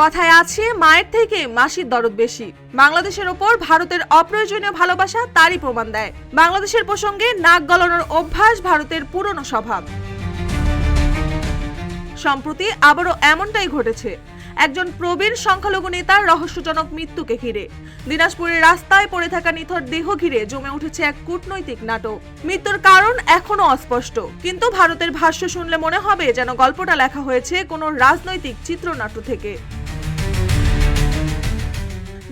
কথায় আছে মায়ের থেকে মাসির দরদ বেশি। বাংলাদেশের ওপর ভারতের অপ্রয়োজনীয় ভালোবাসা তারই প্রমাণ দেয়। বাংলাদেশের প্রসঙ্গে নাক গলানোর অভ্যাস ভারতের পুরনো স্বভাব। সম্প্রতি আবারও এমনটাই ঘটেছে একজন প্রবীণ সংখ্যালঘু নেতার রহস্যজনক মৃত্যুকে ঘিরে। দিনাজপুরের রাস্তায় পড়ে থাকা নিথর দেহ ঘিরে জমে উঠেছে এক কূটনৈতিক নাটক। মৃত্যুর কারণ এখনো অস্পষ্ট, কিন্তু ভারতের ভাষ্য শুনলে মনে হবে যেন গল্পটা লেখা হয়েছে কোনো রাজনৈতিক চিত্রনাট্য থেকে।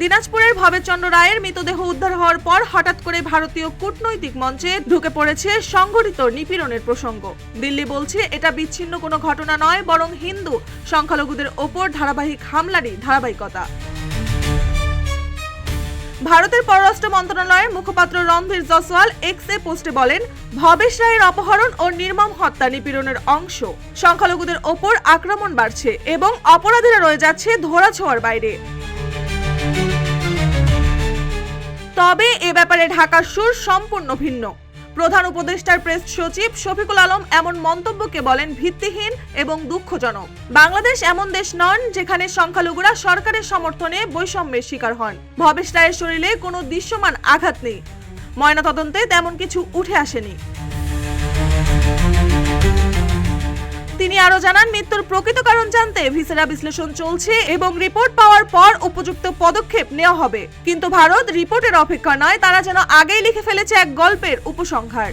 দিনাজপুরের ভবেশচন্দ্র রায়ের মৃতদেহ উদ্ধার হওয়ার পর হঠাৎ করে ভারতীয় কূটনৈতিক মঞ্চে ঢুকে পড়েছে সংঘটিত নিপীড়নের প্রসঙ্গ। দিল্লি বলছে এটা বিচ্ছিন্ন কোনো ঘটনা নয়, বরং হিন্দু সংখ্যালঘুদের ওপর ধারাবাহিক হামলারই ধারাবাহিকতা। ভারতের পররাষ্ট্র মন্ত্রণালয়ের মুখপাত্র রণধীর জয়সওয়াল এক্সে পোস্টে বলেন, ভবেশ রায়ের অপহরণ ও নির্মম হত্যা নিপীড়নের অংশ। সংখ্যালঘুদের ওপর আক্রমণ বাড়ছে এবং অপরাধীরা রয়ে যাচ্ছে ধরাছোঁয়ার বাইরে। তবে এ ব্যাপারে ঢাকার সুর সম্পূর্ণ ভিন্ন। প্রধান উপদেষ্টার প্রেস সচিব শফিকুল আলম এমন মন্তব্যকে বলেন ভিত্তিহীন এবং দুঃখজনক। বাংলাদেশ এমন দেশ নন যেখানে সংখ্যালঘুরা সরকারের সমর্থনে বৈষম্যের শিকার হন। ভবেশ রায়ের শরীরে কোনো দৃশ্যমান আঘাত নেই, ময়নাতদন্তে তেমন কিছু উঠে আসেনি। তিনি আরো জানান, মৃত্যুর প্রকৃত কারণ জানতে ভিসেরা বিশ্লেষণ চলছে এবং রিপোর্ট পাওয়ার পর উপযুক্ত পদক্ষেপ নেওয়া হবে। কিন্তু ভারত রিপোর্টের অপেক্ষা নয়, তারা যেন আগেই লিখে ফেলেছে এক গল্পের উপসংহার।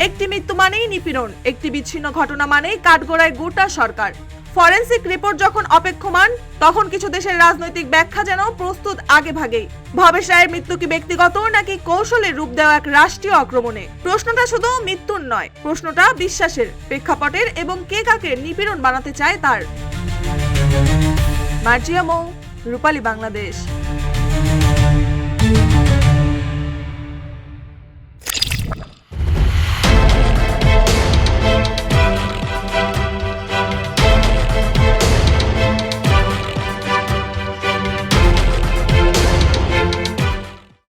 একটি মৃত্যু মানেই নিপীড়ন, একটি বিচ্ছিন্ন ঘটনা মানেই কাঠগড়ায় গোটা সরকার। ফরেনসিক রিপোর্ট যখন অপেক্ষমান, তখন কিছু দেশের রাজনৈতিক ব্যাখ্যা যেন প্রস্তুত আগে ভাগেই। ভবেশ রায়ের মৃত্যু কি ব্যক্তিগত নাকি কৌশলের রূপ দেওয়া এক রাষ্ট্রীয় আক্রমণে? প্রশ্নটা শুধু মৃত্যুর নয়, প্রশ্নটা বিশ্বাসের, প্রেক্ষাপটের এবং কে কাকে নিপীড়ন বানাতে চায় তার। মার্জিয়া মৌ, রূপালী বাংলাদেশ।